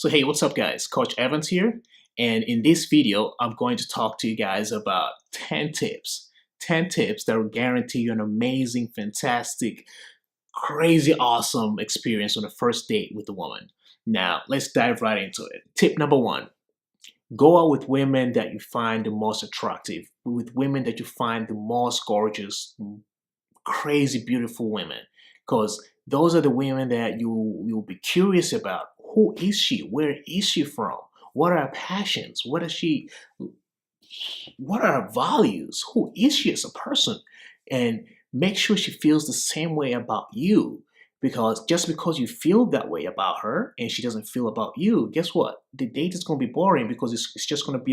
So hey, what's up guys? Coach Evans here. And in this video, I'm going to talk to you guys about 10 tips. 10 tips that will guarantee you an amazing, fantastic, crazy, awesome experience on the first date with a woman. Now, let's dive right into it. Tip number one, go out with women that you find the most attractive, with women that you find the most gorgeous, crazy, beautiful women. Because those are the women that you'll be curious about. Who is she? Where is she from? What are her passions? What are her values? Who is she as a person? And make sure she feels the same way about you. Because just because you feel that way about her and she doesn't feel about you, guess what? The date is going to be boring because it's just going to be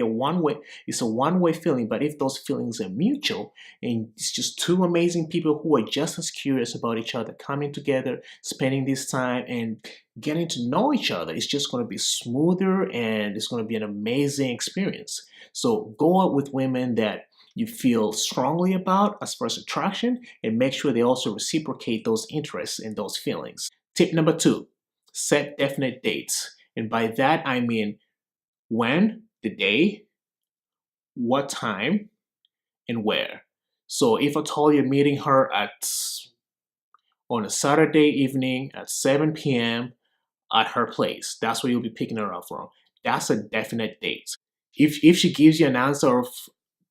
it's a one-way feeling. But if those feelings are mutual and it's just two amazing people who are just as curious about each other, coming together, spending this time and getting to know each other, it's just going to be smoother and it's going to be an amazing experience. So go out with women that you feel strongly about as first attraction and make sure they also reciprocate those interests and those feelings. Tip number two, set definite dates. And by that, I mean when, the day, what time, and where. So if at all you're meeting her on a Saturday evening at 7 p.m. at her place, that's where you'll be picking her up from. That's a definite date. If she gives you an answer of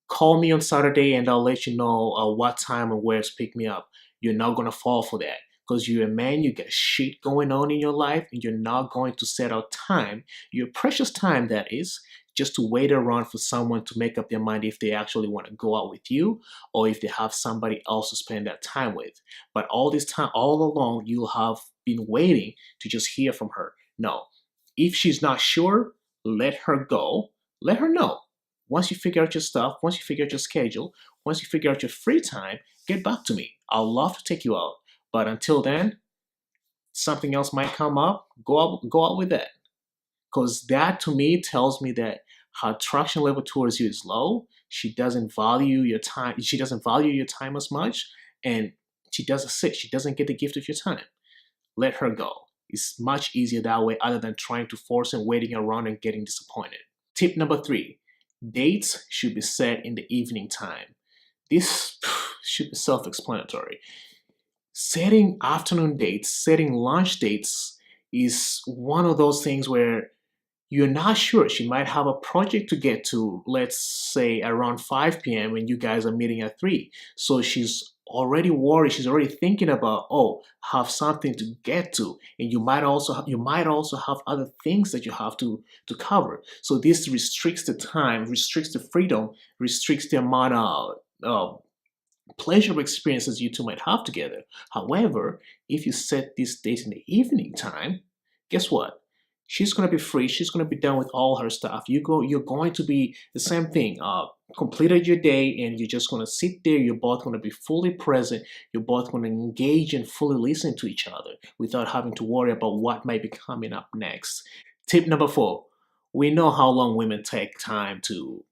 call me on Saturday and I'll let you know what time and where to pick me up, you're not going to fall for that because you're a man, you got shit going on in your life and you're not going to set out time, your precious time that is, just to wait around for someone to make up their mind if they actually want to go out with you or if they have somebody else to spend that time with. But all this time, all along, you'll have been waiting to just hear from her. No, if she's not sure, let her go. Let her know. Once you figure out your stuff, once you figure out your schedule, once you figure out your free time, get back to me. I'll love to take you out. But until then, something else might come up. Go out with that. Because that to me tells me that her attraction level towards you is low. She doesn't value your time. She doesn't value your time as much. And she doesn't get the gift of your time. Let her go. It's much easier that way other than trying to force and waiting around and getting disappointed. Tip number three, dates should be set in the evening time. This should be self-explanatory. Setting afternoon dates, setting lunch dates is one of those things where you're not sure. She might have a project to get to, let's say around 5 p.m. and you guys are meeting at 3. So she's already worried. She's already thinking about, oh, have something to get to. And you might also have other things that you have to cover. So this restricts the time, restricts the freedom, restricts the amount of pleasurable experiences you two might have together. However, if you set this date in the evening time, guess what? She's gonna be free. She's gonna be done with all her stuff. You're going to be the same thing. Completed your day, and you're just gonna sit there. You're both gonna be fully present. You're both gonna engage and fully listen to each other without having to worry about what might be coming up next. Tip number four: we know how long women take time to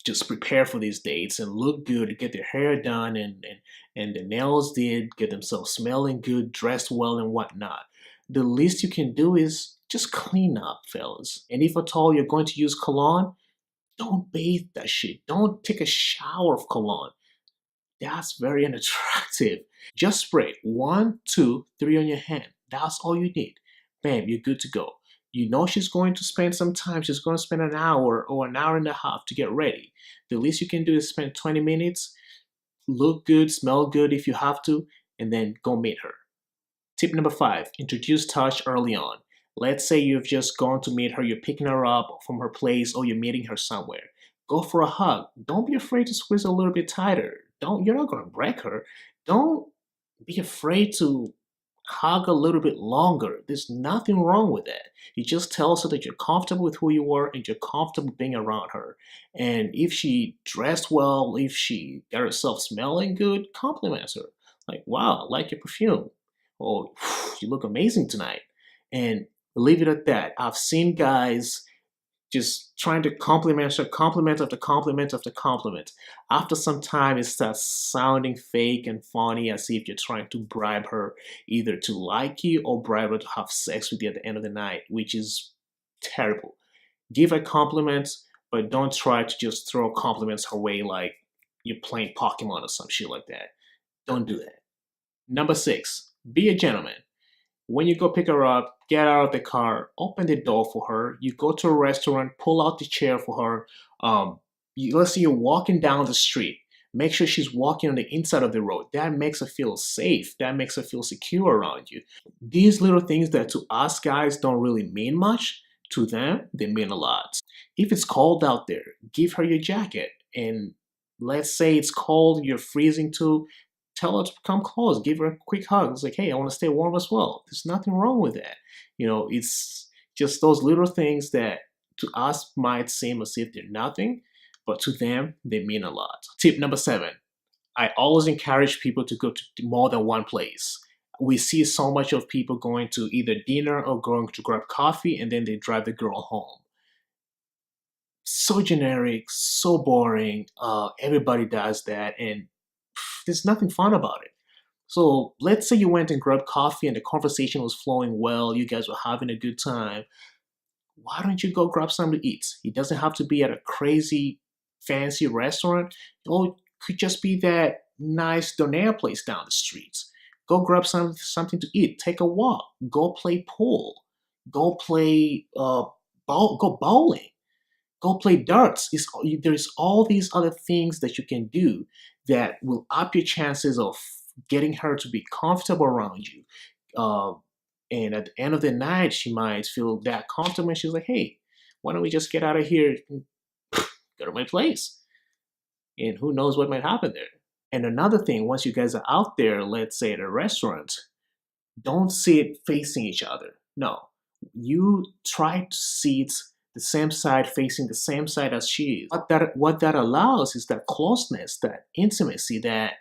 just prepare for these dates and look good, get their hair done and the nails did, get themselves smelling good, dressed well and whatnot. The least you can do is just clean up, fellas. And if at all you're going to use cologne, don't bathe that shit. Don't take a shower of cologne. That's very unattractive. Just spray 1, 2, 3 on your hand. That's all you need. Bam, you're good to go. You know she's going to spend some time. She's going to spend an hour or an hour and a half to get ready. The least you can do is spend 20 minutes, look good, smell good if you have to, and then go meet her. Tip number 5, introduce touch early on. Let's say you've just gone to meet her, you're picking her up from her place or you're meeting her somewhere. Go for a hug. Don't be afraid to squeeze a little bit tighter. You're not going to break her. Don't be afraid to hug a little bit longer. There's nothing wrong with that. It just tells her that you're comfortable with who you are and you're comfortable being around her. And if she dressed well, if she got herself smelling good, compliments her. Like, wow, I like your perfume. Oh, you look amazing tonight. And leave it at that. I've seen guys just trying to compliment her, compliment after compliment after compliment. After some time, it starts sounding fake and funny, as if you're trying to bribe her either to like you or bribe her to have sex with you at the end of the night, which is terrible. Give her compliments, but don't try to just throw compliments her way like you're playing Pokemon or some shit like that. Don't do that. Number six, be a gentleman. When you go pick her up, get out of the car, open the door for her. You go to a restaurant, pull out the chair for her. Let's say you're walking down the street. Make sure she's walking on the inside of the road. That makes her feel safe. That makes her feel secure around you. These little things that to us guys don't really mean much, to them, they mean a lot. If it's cold out there, give her your jacket. And let's say it's cold, you're freezing too, tell her to come close, give her a quick hug. It's like, hey, I want to stay warm as well. There's nothing wrong with that. It's just those little things that to us might seem as if they're nothing, but to them, they mean a lot. Tip number seven, I always encourage people to go to more than one place. We see so much of people going to either dinner or going to grab coffee and then they drive the girl home. So generic, so boring. Everybody does that, and there's nothing fun about it. So let's say you went and grabbed coffee and the conversation was flowing well, you guys were having a good time. Why don't you go grab something to eat? It doesn't have to be at a crazy fancy restaurant. Or it could just be that nice donair place down the street. Go grab something to eat. Take a walk. Go play pool. Go play go bowling. Go play darts. There's all these other things that you can do that will up your chances of getting her to be comfortable around you. And at the end of the night, she might feel that comfortable. And she's like, hey, why don't we just get out of here and go to my place? And who knows what might happen there. And another thing, once you guys are out there, let's say at a restaurant, don't sit facing each other. No, you try to sit the same side, facing the same side as she is. What that allows is that closeness, that intimacy, that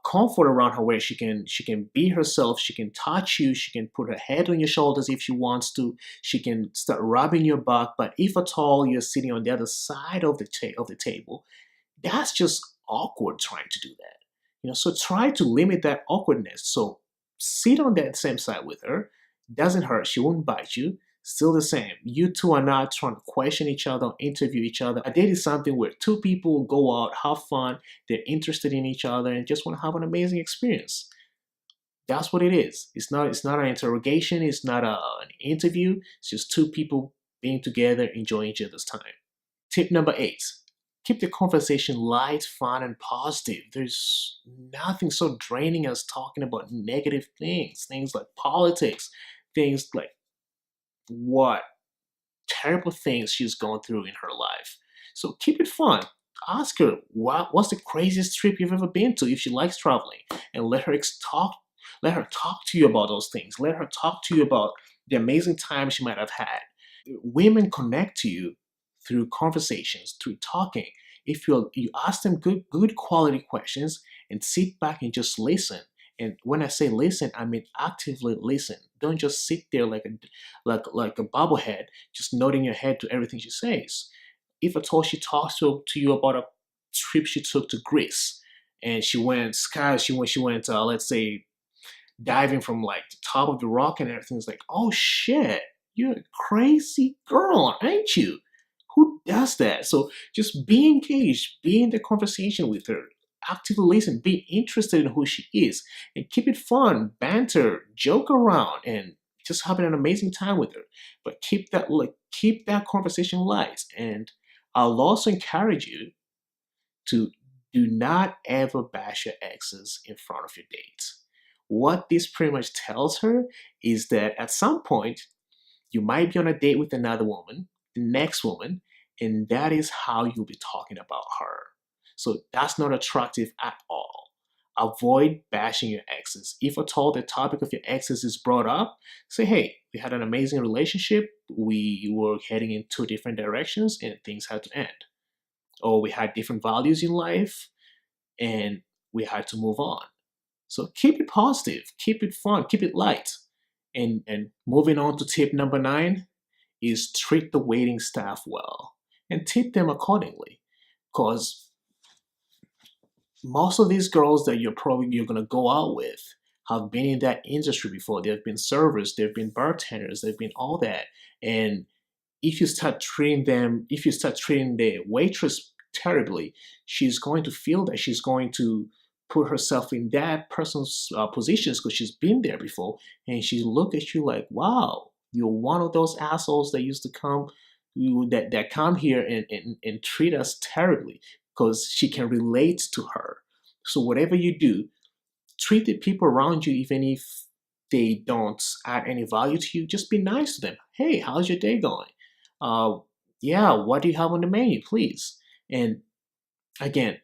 comfort around her, where she can be herself, she can touch you, she can put her head on your shoulders if she wants to, she can start rubbing your back. But if at all you're sitting on the other side of the table, that's just awkward trying to do that. So try to limit that awkwardness. So sit on that same side with her. Doesn't hurt. She won't bite you. Still the same. You two are not trying to question each other, interview each other. A date is something where two people go out, have fun, they're interested in each other, and just want to have an amazing experience. That's what it is. It's not an interrogation. It's not an interview. It's just two people being together, enjoying each other's time. Tip number 8. Keep the conversation light, fun, and positive. There's nothing so draining as talking about negative things like politics, things like what terrible things she's gone through in her life. So keep it fun. Ask her what's the craziest trip you've ever been to if she likes traveling, and let her talk to you about those things. Let her talk to you about the amazing time she might have had. Women connect to you through conversations, through talking. If you ask them good quality questions and sit back and just listen. And when I say listen, I mean actively listen. Don't just sit there like a bobblehead, just nodding your head to everything she says. If at all she talks to you about a trip she took to Greece, and she went let's say diving from like the top of the rock and everything's like, oh shit, you're a crazy girl, ain't you? Who does that? So just be engaged, be in the conversation with her, actively listen, be interested in who she is, and keep it fun, banter, joke around, and just having an amazing time with her. But keep that conversation light. And I'll also encourage you to do not ever bash your exes in front of your dates. What this pretty much tells her is that at some point you might be on a date with another woman, the next woman, and that is how you'll be talking about her. So that's not attractive at all. Avoid bashing your exes. If at all the topic of your exes is brought up, say, hey, we had an amazing relationship, we were heading in two different directions, and things had to end. Or we had different values in life, and we had to move on. So keep it positive, keep it fun, keep it light. And moving on to tip number 9, is treat the waiting staff well and tip them accordingly. Because most of these girls that you're gonna go out with have been in that industry before. They've been servers, they've been bartenders, they've been all that. And if you start treating the waitress terribly, she's going to feel that she's going to put herself in that person's positions because she's been there before, and she look at you like, wow, you're one of those assholes that used to come, that come here and treat us terribly, because she can relate to her. So whatever you do, treat the people around you, even if they don't add any value to you, just be nice to them. Hey, how's your day going? Uh, yeah, what do you have on the menu, please? And again,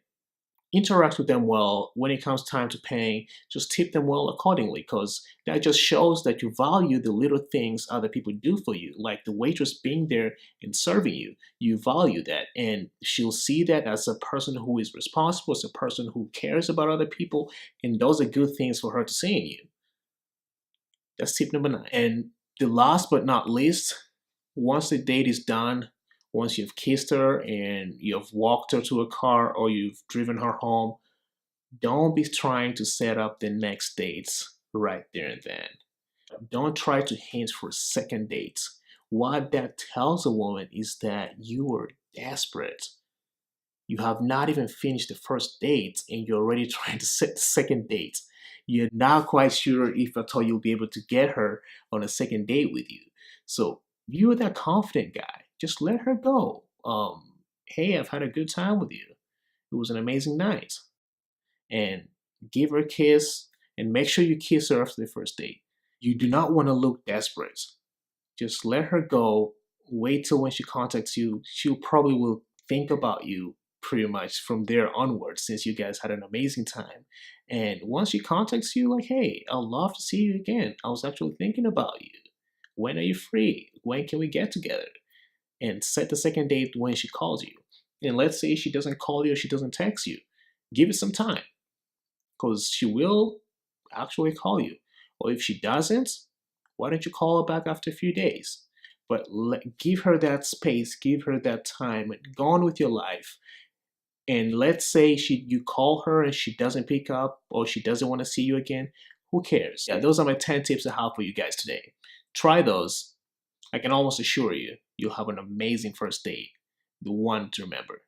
interact with them well. When it comes time to paying, just tip them well accordingly, because that just shows that you value the little things other people do for you, like the waitress being there and serving you. You value that, and she'll see that as a person who is responsible, as a person who cares about other people, and those are good things for her to see in you. That's tip number 9. And the last but not least, once the date is done, once you've kissed her and you've walked her to a car or you've driven her home, don't be trying to set up the next dates right there and then. Don't try to hint for second dates. What that tells a woman is that you are desperate. You have not even finished the first date and you're already trying to set the second date. You're not quite sure if at all you'll be able to get her on a second date with you. So you're that confident guy. Just let her go. Hey, I've had a good time with you. It was an amazing night. And give her a kiss and make sure you kiss her after the first date. You do not want to look desperate. Just let her go. Wait till when she contacts you. She'll probably will think about you pretty much from there onwards, since you guys had an amazing time. And once she contacts you, like, hey, I'd love to see you again. I was actually thinking about you. When are you free? When can we get together? And set the second date when she calls you. And let's say she doesn't call you or she doesn't text you. Give it some time, because she will actually call you. Or if she doesn't, why don't you call her back after a few days? But give her that space, give her that time, and go on with your life. And let's say you call her and she doesn't pick up or she doesn't want to see you again. Who cares? Yeah, those are my 10 tips I have for you guys today. Try those. I can almost assure you, you'll have an amazing first date. The one to remember.